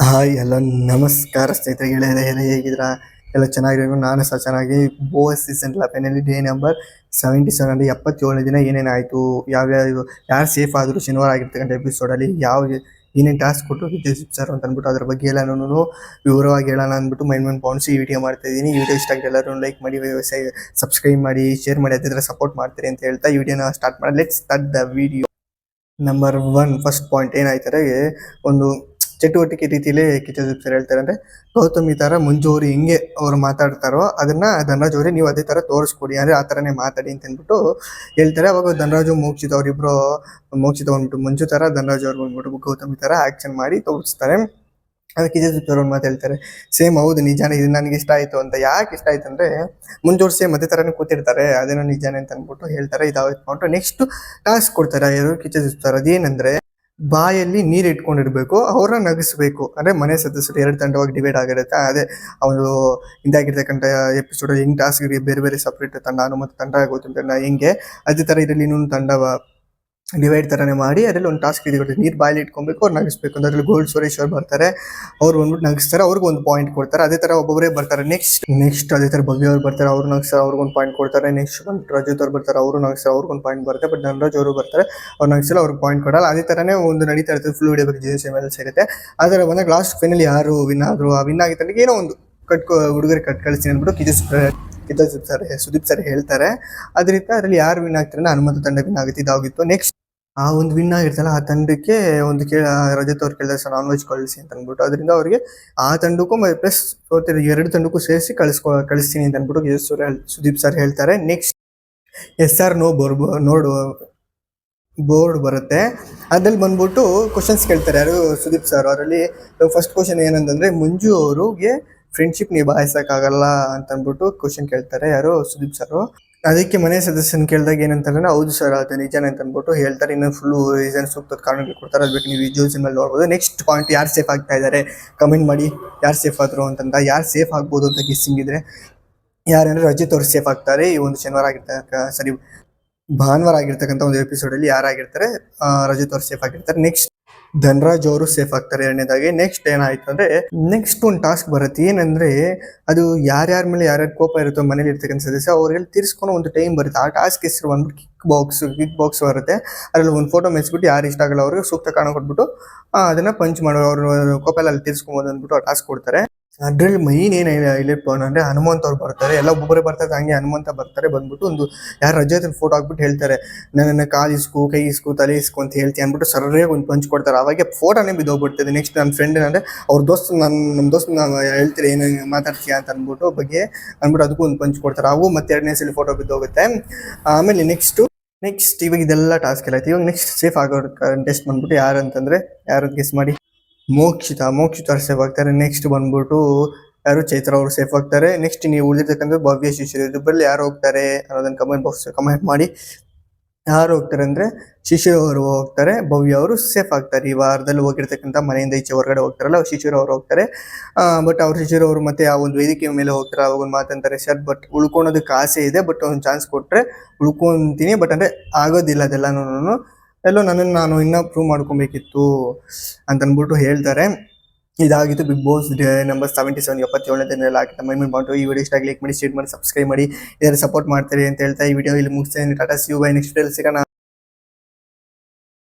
Hi ಎಲ್ಲ ನಮಸ್ಕಾರ ಸ್ನೇಹಿತರೆ, ಗೆಳೆಯರೆ ಎಲ್ಲ ಹೇಗಿದ್ದೀರಾ? ಎಲ್ಲ ಚೆನ್ನಾಗಿರೋ. ನಾನು ಸಹ ಚೆನ್ನಾಗಿ. ಬೋಸ್ ಸೀಸನ್ 11 ಡೇ ನಂಬರ್ 77 ಅಂದರೆ 77ನೇ ದಿನ ಏನೇನಾಯಿತು, ಯಾವ್ಯಾವ ಯಾರು ಸೇಫ್ ಆದರು ಶನಿವಾರ ಆಗಿರ್ತಕ್ಕಂಥ ಎಪಿಸೋಡಲ್ಲಿ, ಏನೇನು ಟಾಸ್ಕ್ ಕೊಟ್ಟರು ವಿಜಯ್ ಸರ್ ಅಂತ ಅಂದ್ಬಿಟ್ಟು ಅದ್ರ ಬಗ್ಗೆ ಎಲ್ಲನೂ ವಿವರವಾಗಿ ಹೇಳೋಣ ಅಂದ್ಬಿಟ್ಟು ಮೈಂಡ್ ಪಾಯಿಂಟ್ಸ್ ಈ ವಿಡಿಯೋ ಮಾಡ್ತಾ ಇದ್ದೀನಿ. ಈ ವಿಡಿಯೋ ಇಷ್ಟ ಆಗಿ ಎಲ್ಲರೂ ಲೈಕ್ ಮಾಡಿ, ಸಬ್ಸ್ಕ್ರೈಬ್ ಮಾಡಿ, ಶೇರ್ ಮಾಡಿ, ಅದಿದ್ರೆ ಸಪೋರ್ಟ್ ಮಾಡ್ತೀರಿ ಅಂತ ಹೇಳ್ತಾ ಈ ವಿಡಿಯೋನ ಸ್ಟಾರ್ಟ್ ಮಾಡಿ. Let's start the video. Number 1 first point ಏನಾಯ್ತಾರೆ, ಒಂದು ಚಟುವಟಿಕೆ ರೀತಿಯಲ್ಲಿ ಕಿಚ್ಚ ಸರ್ ಹೇಳ್ತಾರೆ. ಅಂದ್ರೆ ಗೌತಮಿ ತರ ಮಂಜು ಅವ್ರು ಹೆಂಗೆ ಅವ್ರು ಮಾತಾಡ್ತಾರೋ ಅದನ್ನ ಧನರಾಜ್ ಅವ್ರಿಗೆ ನೀವು ಅದೇ ತರ ತೋರಿಸ್ಕೊಡಿ, ಅಂದ್ರೆ ಆ ತರನೇ ಮಾತಾಡಿ ಅಂತ ಅಂದ್ಬಿಟ್ಟು ಹೇಳ್ತಾರೆ. ಅವಾಗ ಧನರಾಜು ಮೋಕ್ಷಿತ ಅವ್ರಿಬ್ರು, ಮೋಕ್ಷಿತ ಬಂದ್ಬಿಟ್ಟು ಮಂಜು ತರ, ಧನರಾಜ್ ಅವ್ರು ಬಂದ್ಬಿಟ್ಟು ಗೌತಮಿ ತರ ಆಕ್ಷನ್ ಮಾಡಿ ತೋರಿಸ್ತಾರೆ. ಅದಕ್ಕೆ ಕಿಚ್ಚ ಅವ್ರು ಮಾತು ಹೇಳ್ತಾರೆ, ಸೇಮ್ ಹೌದು ನಿಜಾನೇ, ಇದು ನನಗೆ ಇಷ್ಟ ಆಯ್ತು ಅಂತ. ಯಾಕೆ ಇಷ್ಟ ಆಯ್ತು ಅಂದ್ರೆ ಮುಂಜೋರು ಸೇಮ್ ಅದೇ ತರನೇ ಕೂತಿರ್ತಾರೆ, ಅದೇನೋ ನಿಜಾನೇ ಅಂತ ಅಂದ್ಬಿಟ್ಟು ಹೇಳ್ತಾರೆ. ಇದಾಯ್ತು. ನೆಕ್ಸ್ಟ್ ಟಾಸ್ಕ್ ಕೊಡ್ತಾರೆ ಯಾರು, ಕಿಚ್ಚ. ಅದೇನಂದ್ರೆ ಬಾಯಲ್ಲಿ ನೀರು ಇಟ್ಕೊಂಡಿರ್ಬೇಕು, ಅವ್ರನ್ನ ನಗಿಸ್ಬೇಕು. ಅಂದ್ರೆ ಮನೆ ಸದಸ್ಯರು 2 ತಂಡವಾಗಿ ಡಿವೈಡ್ ಆಗಿರುತ್ತೆ. ಅದೇ ಅವರು ಹಿಂದಾಗಿರ್ತಕ್ಕಂಥ ಎಪಿಸೋಡ್ ಹೆಂಗ್ ಟಾಸ್ಕ್ ಬೇರೆ ಬೇರೆ ಸಪ್ರೇಟ್ ತಂಡ, ಮತ್ತು ತಂಡ ಗೊತ್ತಿಲ್ಲ ಹೆಂಗೆ, ಅದೇ ತರ ಇದರಲ್ಲಿ ಇನ್ನೊಂದು ತಂಡ ಡಿವೈಡ್ ತರನೇ ಮಾಡಿ ಅದರಲ್ಲಿ ಒಂದು ಟಾಸ್ಕ್ ಇದೆ, ನೀರು ಬಾಯಲ್ಲಿ ಇಟ್ಕೊಬೇಕು, ಅವ್ರು ನಗಿಸ್ಬೇಕು ಅಂತ. ಅದ್ರಲ್ಲಿ ಗೋಲ್ಡ್ ಸುರೇಶ್ ಅವ್ರು ಬರ್ತಾರೆ, ಅವ್ರು ಬಂದ್ಬಿಟ್ಟು ನಗಿಸ್ತಾರೆ, ಅವ್ರಿಗೆ ಒಂದು ಪಾಯಿಂಟ್ ಕೊಡ್ತಾರೆ. ಅದೇ ತರ ಒಬ್ಬೊಬ್ಬರೇ ಬರ್ತಾರೆ. ನೆಕ್ಸ್ಟ್ ಅದೇ ತರ ಭವ್ಯ ಅವ್ರು ಬರ್ತಾರೆ, ಅವ್ರು ನಗಿಸ್ತಾರೆ, ಅವ್ರಿಗೊಂದು ಪಾಯಿಂಟ್ ಕೊಡ್ತಾರೆ. ನೆಕ್ಸ್ಟ್ ರಜತ್ ಅವ್ರು ಬರ್ತಾರೆ, ಅವರು ನಗಿಸ್ತಾರೆ, ಅವ್ರಿಗೊಂದು ಪಾಯಿಂಟ್ ಬರುತ್ತೆ. ಬಟ್ ಧನರಾಜ್ ಅವರು ಬರ್ತಾರೆ, ಅವ್ರು ನಗಿಸಲ್ಲ, ಅವ್ರಿಗೆ ಪಾಯಿಂಟ್ ಕೊಡಲ್ಲ. ಅದೇ ತರನೇ ಒಂದು ನಡೀತಾ ಇರ್ತದೆ, ಫುಲ್ ವಿಡಿಯೋ ಬಗ್ಗೆ JSML ಸಿಗುತ್ತೆ. ಆದರೆ ಬಂದಾಗ ಲಾಸ್ಟ್ ಫೈನಲ್ ಯಾರು ವಿನ್ ಆದ್ರು, ಆ ವಿನ್ ಆಗಿದ್ದಾಗ ಏನೋ ಒಂದು ಹುಡುಗರಿಗೆ ಕಳಿಸ್ತೀನಿ ಅಂದ್ಬಿಟ್ಟು ಕಿಚ್ಚ ಸರ್ ಸುದೀಪ್ ಸರ್ ಹೇಳ್ತಾರೆ. ಅದರಿಂದ ಅದರಲ್ಲಿ ಯಾರು ವಿನ್ ಆಗ್ತಾರೆ, ಹನುಮಂತ ತಂಡ ವಿನ್ ಆಗುತ್ತೆ. ಇದಾಗಿತ್ತು. ನೆಕ್ಸ್ಟ್ ಆ ಒಂದು ವಿನ್ ಆಗಿರ್ತಲ್ಲ, ಆ ತಂಡಕ್ಕೆ ಒಂದು ರಜತ್ ಅವ್ರು ಕೇಳಿದ್ರೆ ಸರ್ ನಾನ್ ವೆಜ್ ಕಳಿಸಿ ಅಂತ ಅಂದ್ಬಿಟ್ಟು, ಅದರಿಂದ ಅವರಿಗೆ ಆ ತಂಡಕ್ಕೂ ಪ್ಲಸ್ 2 ತಂಡಕ್ಕೂ ಸೇರಿಸಿ ಕಳಿಸ್ತೀನಿ ಅಂತ ಅಂದ್ಬಿಟ್ಟು ಸುದೀಪ್ ಸರ್ ಹೇಳ್ತಾರೆ. ನೆಕ್ಸ್ಟ್ SR ನೋ ಬೋರ್ಡ್ ಬರುತ್ತೆ, ಅದ್ರಲ್ಲಿ ಬಂದ್ಬಿಟ್ಟು ಕ್ವಶನ್ಸ್ ಕೇಳ್ತಾರೆ ಯಾರು, ಸುದೀಪ್ ಸರ್. ಅವರಲ್ಲಿ ಫಸ್ಟ್ ಕ್ವಶನ್ ಏನಂತಂದ್ರೆ, ಮಂಜು ಅವ್ರಿಗೆ ಫ್ರೆಂಡ್ಶಿಪ್ ನಿಭಾಯಿಸಕ್ಕಾಗಲ್ಲ ಅಂತ ಅಂದ್ಬಿಟ್ಟು ಕ್ವಶನ್ ಕೇಳ್ತಾರೆ ಯಾರು, ಸುದೀಪ್ ಸರ್. ಅದಕ್ಕೆ ಮನೆ ಸದಸ್ಯನ ಕೇಳಿದಾಗ ಏನಂತಾರೆ, ಹೌದು ಸರ್ ಅದು ನಿಜಾನೇ ಅಂತ ಅಂದ್ಬಿಟ್ಟು ಹೇಳ್ತಾರೆ. ಇನ್ನು ಫುಲ್ ರೀಸನ್ ಸೂಕ್ತ ಕಾರಣಗಳು ಕೊಡ್ತಾರೆ, ಅದು ಬೇಕು ನೀವು ವಿಜುವಲ್ಸ್ ಮೇಲೆ ನೋಡ್ಬೋದು. ನೆಕ್ಸ್ಟ್ ಪಾಯಿಂಟ್, ಯಾರು ಸೇಫ್ ಆಗ್ತಾ ಇದ್ದಾರೆ ಕಮೆಂಟ್ ಮಾಡಿ, ಯಾರು ಸೇಫ್ ಆದ್ರು ಅಂತಂದ. ಯಾರು ಸೇಫ್ ಆಗ್ಬೋದು ಅಂತ ಗೆಸ್ಸಿಂಗ್ ಇದ್ರೆ ಯಾರಂದ್ರೆ ರಜಿತ್ ಅವ್ರು ಸೇಫ್ ಆಗ್ತಾರೆ. ಈ ಒಂದು ಭಾನುವಾರ ಆಗಿರ್ತಕ್ಕಂಥ ಒಂದು ಎಪಿಸೋಡಲ್ಲಿ ಯಾರಾಗಿರ್ತಾರೆ, ರಜಿತ್ ಅವ್ರು ಸೇಫ್ ಆಗಿರ್ತಾರೆ. ನೆಕ್ಸ್ಟ್ ಧನರಾಜ್ ಅವರು ಸೇಫ್ ಆಗ್ತಾರೆ 2ನೇದಾಗಿ. ನೆಕ್ಸ್ಟ್ ಏನಾಯ್ತು ಅಂದ್ರೆ, ನೆಕ್ಸ್ಟ್ ಒಂದು ಟಾಸ್ಕ್ ಬರುತ್ತೆ. ಏನಂದ್ರೆ ಅದು ಯಾರ್ಯಾರ ಮೇಲೆ ಯಾರ್ಯಾರ ಕೋಪ ಇರುತ್ತೋ ಮನೇಲಿ ಇರ್ತಕ್ಕಂಥ ಸದಸ್ಯ, ಅವ್ರಿಗೆ ತಿರ್ಸ್ಕೊಂಡು ಒಂದು ಟೈಮ್ ಬರುತ್ತೆ. ಆ ಟಾಸ್ಕ್ ಹೆಸರು ಬಂದ್ಬಿಟ್ಟು ಕಿಕ್ ಬಾಕ್ಸ್ ಬರುತ್ತೆ. ಅದ್ರಲ್ಲಿ ಒಂದು ಫೋಟೋ ಮೆಚ್ಬಿಟ್ಟು ಯಾರು ಇಷ್ಟ ಆಗಲ್ಲ ಅವ್ರಿಗೆ ಸೂಕ್ತ ಕಾರಣ ಕೊಟ್ಬಿಟ್ಟು ಅದನ್ನ ಪಂಚ್ ಮಾಡೋ, ಅವ್ರ ಕೋಪ ಎಲ್ಲ ಅಲ್ಲಿ ತಿರ್ಸ್ಕೊಬೋದು ಅಂದ್ಬಿಟ್ಟು ಆ ಟಾಸ್ಕ್ ಕೊಡ್ತಾರೆ. ಅದ್ರಲ್ಲಿ ಮೈನ್ ಏನು ಹೈಲೈಟ್ ಪಾಯಿಂಟ್ ಅಂದ್ರೆ ಹನುಮಂತ ಅವ್ರು ಬರ್ತಾರೆ, ಎಲ್ಲ ಒಬ್ಬೊಬ್ಬರೇ ಬರ್ತಾರೆ. ಹಂಗೆ ಹನುಮಂತ ಬರ್ತಾರೆ, ಬಂದ್ಬಿಟ್ಟು ಒಂದು ಯಾರು ರಜತ್ ಫೋಟೋ ಹಾಕ್ಬಿಟ್ಟು ಹೇಳ್ತಾರೆ, ನನ್ನ ಕಾಲು ಇಸ್ಕು, ಕೈ ಇಸ್ಕು, ತಲೆ ಇಸ್ಕು ಅಂತ ಹೇಳ್ತೀನಿ ಅಂದ್ಬಿಟ್ಟು ಸರ್ರೇ ಒಂದು ಪಂಚ್ ಕೊಡ್ತಾರೆ. ಅವಾಗೆ ಫೋಟೋನೇ ಬಿದ್ದೋಗ್ಬಿಡ್ತದೆ. ನೆಕ್ಸ್ಟ್ ನನ್ನ ಫ್ರೆಂಡ್ ಅಂದ್ರೆ ಅವ್ರ ದೋಸ್ತ್, ನಮ್ಮ ದೋಸ್ತ್ ಹೇಳ್ತೀರಿ ಏನು ಮಾತಾಡ್ತೀಯ ಅಂತ ಅಂದ್ಬಿಟ್ಟು ಅದಕ್ಕೂ ಒಂದು ಪಂಚ್ ಕೊಡ್ತಾರೆ. ಅವು ಮತ್ತೆ 2ನೇ ಸಲ ಫೋಟೋ ಬಿದ್ದೋಗುತ್ತೆ. ಆಮೇಲೆ ನೆಕ್ಸ್ಟ್ ಇವಾಗ ಇದೆಲ್ಲ ಟಾಸ್ಕ್ ಎಲ್ಲ ಆಯ್ತು. ಇವಾಗ ನೆಕ್ಸ್ಟ್ ಸೇಫ್ ಆಗೋ ಟೆಸ್ಟ್ ಬಂದ್ಬಿಟ್ಟು ಯಾರು ಅಂತಂದ್ರೆ, ಯಾರು ಗೆಸ್ ಮಾಡಿ, ಮೋಕ್ಷಿತ ಅವ್ರು ಸೇಫ್ ಆಗ್ತಾರೆ. ನೆಕ್ಸ್ಟ್ ಬಂದ್ಬಿಟ್ಟು ಯಾರು, ಚೈತ್ರ ಅವರು ಸೇಫ್ ಆಗ್ತಾರೆ. ನೆಕ್ಸ್ಟ್ ನೀವು ಉಳಿದಿರ್ತಕ್ಕಂಥ ಭವ್ಯ ಶಿಷ್ಯರು, ಇಬ್ಬರಲ್ಲಿ ಯಾರು ಹೋಗ್ತಾರೆ ಅನ್ನೋದನ್ನ ಕಮೆಂಟ್ ಮಾಡಿ. ಯಾರು ಹೋಗ್ತಾರೆ ಅಂದ್ರೆ ಶಿಶಿರ್ ಅವರು ಹೋಗ್ತಾರೆ, ಭವ್ಯ ಅವರು ಸೇಫ್ ಆಗ್ತಾರೆ. ಈ ವಾರದಲ್ಲಿ ಹೋಗಿರ್ತಕ್ಕಂಥ ಮನೆಯಿಂದ ಈಚೆ ಹೊರಗಡೆ ಹೋಗ್ತಾರಲ್ಲ, ಶಿಶಿರ್ ಅವರು ಹೋಗ್ತಾರೆ. ಬಟ್ ಅವ್ರು ಶಿಶಿರ್ ಅವರು ಮತ್ತೆ ಆ ಒಂದು ವೇದಿಕೆ ಮೇಲೆ ಹೋಗ್ತಾರೆ. ಅವಾಗ ಒಂದು ಮಾತಂತಾರೆ, ಸರ್ ಬಟ್ ಉಳ್ಕೊಳೋದಕ್ಕೆ ಆಸೆ ಇದೆ, ಬಟ್ ಒಂದು ಚಾನ್ಸ್ ಕೊಟ್ರೆ ಉಳ್ಕೊಂತೀನಿ, ಬಟ್ ಅಂದ್ರೆ ಆಗೋದಿಲ್ಲ ಅದೆಲ್ಲನೂ, ನನ್ನನ್ನು ನಾನು ಇನ್ನೂ ಪ್ರೂವ್ ಮಾಡ್ಕೊಬೇಕಿತ್ತು ಅಂತ ಅಂದ್ಬಿಟ್ಟು ಹೇಳ್ತಾರೆ. ಇದಾಗಿತ್ತು ಬಿಗ್ ಬಾಸ್ ಡೇ ನಂಬರ್ 77 77ನೇ ದಿನದಲ್ಲಿ ಆಗಿತ್ತು ಮೈಂಡ್ ಪಾಯಿಂಟ್. ಈ ವಿಡಿಯೋ ಇಷ್ಟ ಆಗಿ ಲೈಕ್ ಮಾಡಿ, ಶೇರ್ ಮಾಡಿ, ಸಬ್ಸ್ಕ್ರೈಬ್ ಮಾಡಿ, ಇದರ ಸಪೋರ್ಟ್ ಮಾಡ್ತಾರೆ ಅಂತ ಹೇಳ್ತಾ ಈ ವಿಡಿಯೋ ಇಲ್ಲಿ ಮುಗಿಸ್ತೇನೆ. Tata, see you, bye. Next ವಿಡಿಯೋಲಿ ಸಿಗೋಣ.